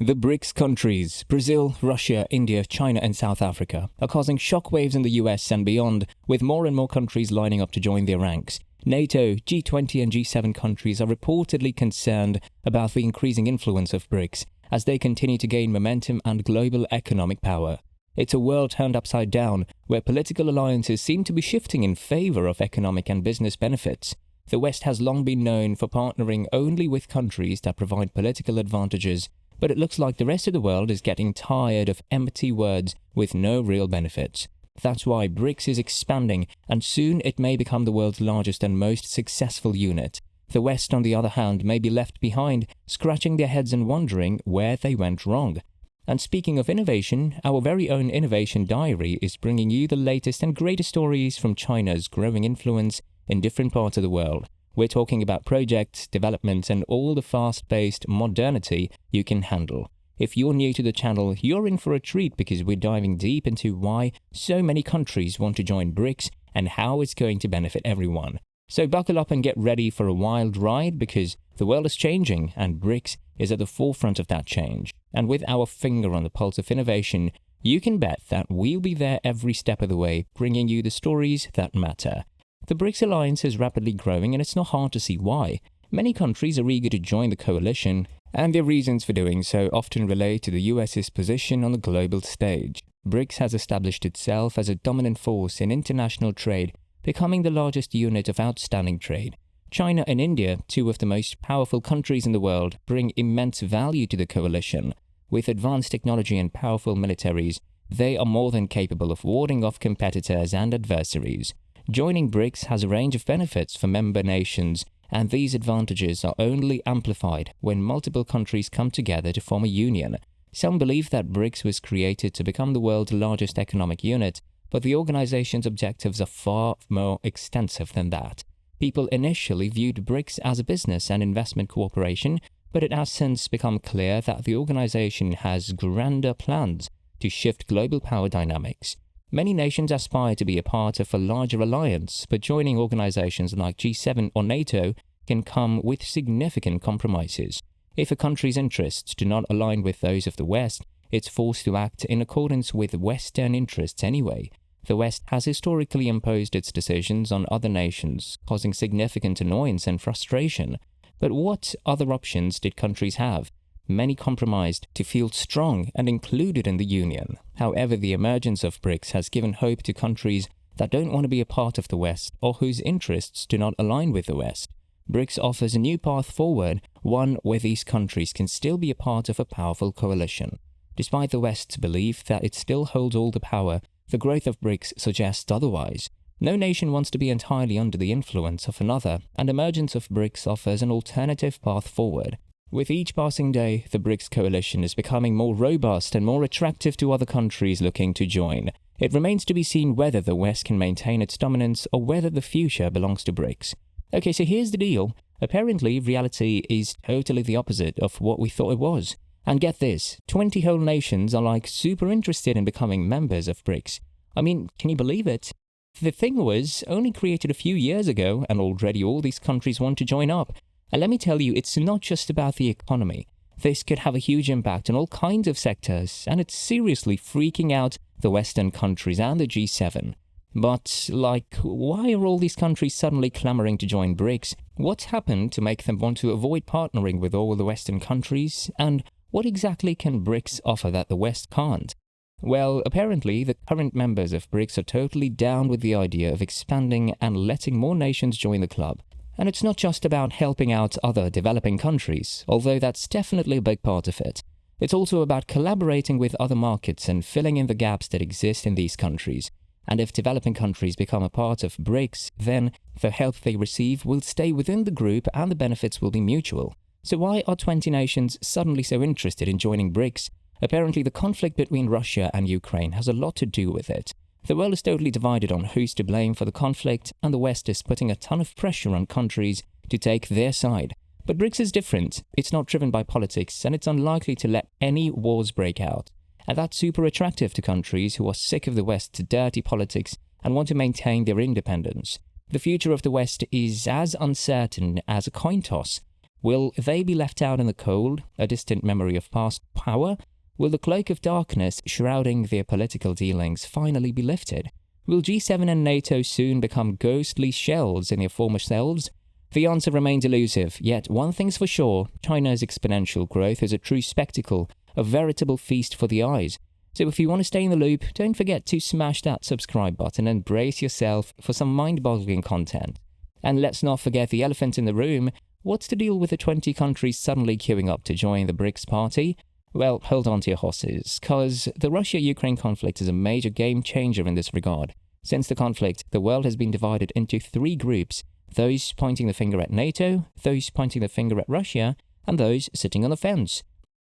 The BRICS countries, Brazil, Russia, India, China and South Africa, are causing shockwaves in the US and beyond, with more and more countries lining up to join their ranks. NATO, G20 and G7 countries are reportedly concerned about the increasing influence of BRICS as they continue to gain momentum and global economic power. It's a world turned upside down, where political alliances seem to be shifting in favor of economic and business benefits. The West has long been known for partnering only with countries that provide political advantages, but it looks like the rest of the world is getting tired of empty words with no real benefits. That's why BRICS is expanding, and soon it may become the world's largest and most successful unit. The West, on the other hand, may be left behind, scratching their heads and wondering where they went wrong. And speaking of innovation, our very own Innovation Diary is bringing you the latest and greatest stories from China's growing influence in different parts of the world. We're talking about projects, development, and all the fast-paced modernity you can handle. If you're new to the channel, you're in for a treat because we're diving deep into why so many countries want to join BRICS and how it's going to benefit everyone. So buckle up and get ready for a wild ride because the world is changing and BRICS is at the forefront of that change. And with our finger on the pulse of innovation, you can bet that we'll be there every step of the way, bringing you the stories that matter. The BRICS alliance is rapidly growing and it's not hard to see why. Many countries are eager to join the coalition, and their reasons for doing so often relate to the US's position on the global stage. BRICS has established itself as a dominant force in international trade, becoming the largest unit of outstanding trade. China and India, two of the most powerful countries in the world, bring immense value to the coalition. With advanced technology and powerful militaries, they are more than capable of warding off competitors and adversaries. Joining BRICS has a range of benefits for member nations, and these advantages are only amplified when multiple countries come together to form a union. Some believe that BRICS was created to become the world's largest economic unit, but the organization's objectives are far more extensive than that. People initially viewed BRICS as a business and investment cooperation, but it has since become clear that the organization has grander plans to shift global power dynamics. Many nations aspire to be a part of a larger alliance, but joining organizations like G7 or NATO can come with significant compromises. If a country's interests do not align with those of the West, it's forced to act in accordance with Western interests anyway. The West has historically imposed its decisions on other nations, causing significant annoyance and frustration. But what other options did countries have? Many compromised to feel strong and included in the union. However, the emergence of BRICS has given hope to countries that don't want to be a part of the West or whose interests do not align with the West. BRICS offers a new path forward, one where these countries can still be a part of a powerful coalition. Despite the West's belief that it still holds all the power, the growth of BRICS suggests otherwise. No nation wants to be entirely under the influence of another, and emergence of BRICS offers an alternative path forward. With each passing day, the BRICS coalition is becoming more robust and more attractive to other countries looking to join. It remains to be seen whether the West can maintain its dominance or whether the future belongs to BRICS. Okay, so here's the deal. Apparently, reality is totally the opposite of what we thought it was. And get this, 20 whole nations are like super interested in becoming members of BRICS. I mean, can you believe it? The thing was only created a few years ago, and already all these countries want to join up. And let me tell you, it's not just about the economy. This could have a huge impact on all kinds of sectors, and it's seriously freaking out the Western countries and the G7. But, why are all these countries suddenly clamoring to join BRICS? What's happened to make them want to avoid partnering with all the Western countries? And what exactly can BRICS offer that the West can't? Well, apparently, the current members of BRICS are totally down with the idea of expanding and letting more nations join the club. And it's not just about helping out other developing countries, although that's definitely a big part of it. It's also about collaborating with other markets and filling in the gaps that exist in these countries. And if developing countries become a part of BRICS, then the help they receive will stay within the group and the benefits will be mutual. So why are 20 nations suddenly so interested in joining BRICS? Apparently, the conflict between Russia and Ukraine has a lot to do with it. The world is totally divided on who's to blame for the conflict, and the West is putting a ton of pressure on countries to take their side. But BRICS is different. It's not driven by politics, and it's unlikely to let any wars break out. And that's super attractive to countries who are sick of the West's dirty politics and want to maintain their independence. The future of the West is as uncertain as a coin toss. Will they be left out in the cold, a distant memory of past power? Will the cloak of darkness shrouding their political dealings finally be lifted? Will G7 and NATO soon become ghostly shells in their former selves? The answer remains elusive, yet one thing's for sure, China's exponential growth is a true spectacle, a veritable feast for the eyes. So if you want to stay in the loop, don't forget to smash that subscribe button and brace yourself for some mind-boggling content. And let's not forget the elephant in the room. What's the deal with the 20 countries suddenly queuing up to join the BRICS party? Well, hold on to your horses, cause the Russia-Ukraine conflict is a major game changer in this regard. Since the conflict, the world has been divided into three groups, those pointing the finger at NATO, those pointing the finger at Russia, and those sitting on the fence.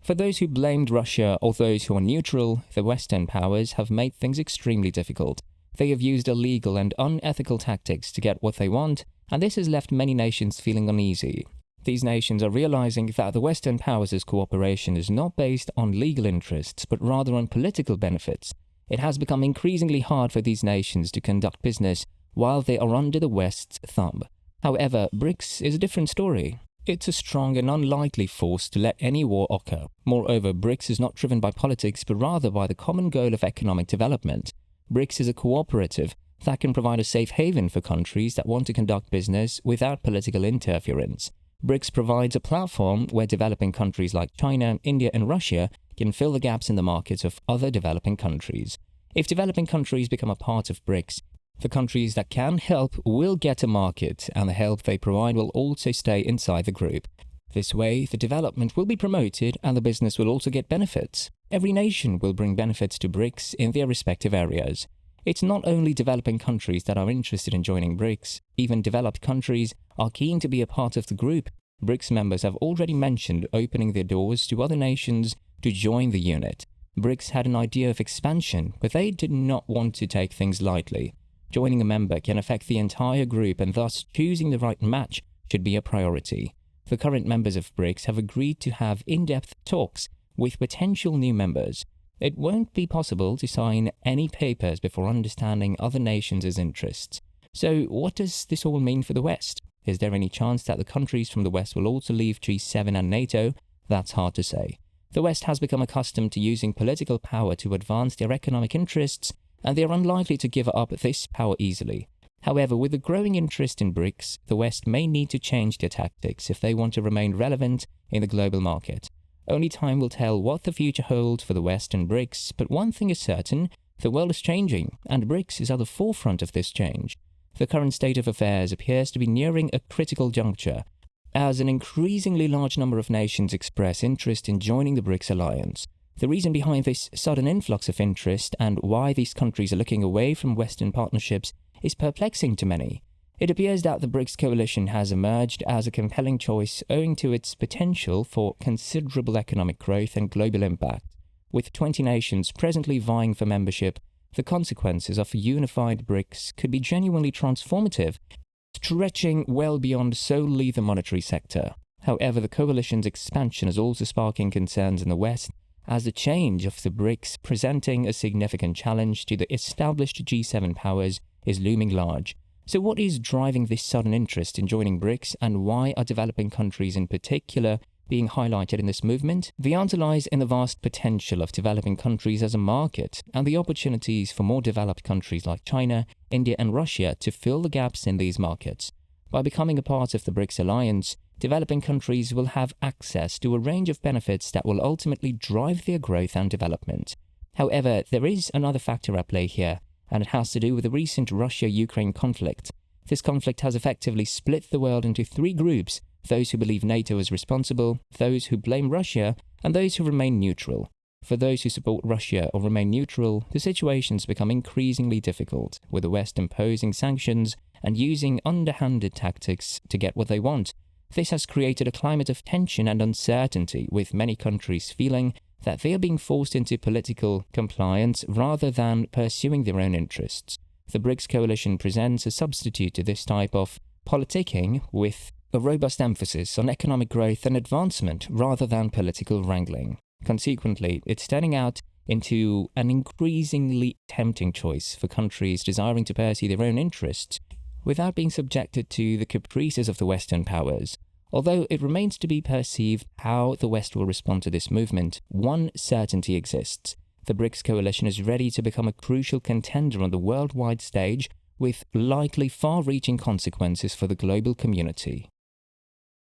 For those who blamed Russia or those who are neutral, the Western powers have made things extremely difficult. They have used illegal and unethical tactics to get what they want, and this has left many nations feeling uneasy. These nations are realizing that the Western powers' cooperation is not based on legal interests, but rather on political benefits. It has become increasingly hard for these nations to conduct business while they are under the West's thumb. However, BRICS is a different story. It's a strong and unlikely force to let any war occur. Moreover, BRICS is not driven by politics, but rather by the common goal of economic development. BRICS is a cooperative that can provide a safe haven for countries that want to conduct business without political interference. BRICS provides a platform where developing countries like China, India, and Russia can fill the gaps in the markets of other developing countries. If developing countries become a part of BRICS, the countries that can help will get a market, and the help they provide will also stay inside the group. This way, the development will be promoted and the business will also get benefits. Every nation will bring benefits to BRICS in their respective areas. It's not only developing countries that are interested in joining BRICS, even developed countries are keen to be a part of the group. BRICS members have already mentioned opening their doors to other nations to join the unit. BRICS had an idea of expansion, but they did not want to take things lightly. Joining a member can affect the entire group, and thus choosing the right match should be a priority. The current members of BRICS have agreed to have in-depth talks with potential new members. It won't be possible to sign any papers before understanding other nations' interests. So what does this all mean for the West? Is there any chance that the countries from the West will also leave G7 and NATO? That's hard to say. The West has become accustomed to using political power to advance their economic interests, and they are unlikely to give up this power easily. However, with the growing interest in BRICS, the West may need to change their tactics if they want to remain relevant in the global market. Only time will tell what the future holds for the West and BRICS, but one thing is certain, the world is changing, and BRICS is at the forefront of this change. The current state of affairs appears to be nearing a critical juncture, as an increasingly large number of nations express interest in joining the BRICS alliance. The reason behind this sudden influx of interest and why these countries are looking away from Western partnerships is perplexing to many. It appears that the BRICS coalition has emerged as a compelling choice owing to its potential for considerable economic growth and global impact. With 20 nations presently vying for membership, the consequences of a unified BRICS could be genuinely transformative, stretching well beyond solely the monetary sector. However, the coalition's expansion is also sparking concerns in the West, as the change of the BRICS presenting a significant challenge to the established G7 powers is looming large. So what is driving this sudden interest in joining BRICS, and why are developing countries in particular being highlighted in this movement? The answer lies in the vast potential of developing countries as a market and the opportunities for more developed countries like China, India and Russia to fill the gaps in these markets. By becoming a part of the BRICS alliance, developing countries will have access to a range of benefits that will ultimately drive their growth and development. However, there is another factor at play here, and it has to do with the recent Russia-Ukraine conflict. This conflict has effectively split the world into three groups: those who believe NATO is responsible, those who blame Russia, and those who remain neutral. For those who support Russia or remain neutral, the situation's become increasingly difficult, with the West imposing sanctions and using underhanded tactics to get what they want. This has created a climate of tension and uncertainty, with many countries feeling that they are being forced into political compliance rather than pursuing their own interests. The BRICS coalition presents a substitute to this type of politicking, with a robust emphasis on economic growth and advancement rather than political wrangling. Consequently, it's turning out into an increasingly tempting choice for countries desiring to pursue their own interests without being subjected to the caprices of the Western powers. Although it remains to be perceived how the West will respond to this movement, one certainty exists. The BRICS coalition is ready to become a crucial contender on the worldwide stage, with likely far-reaching consequences for the global community.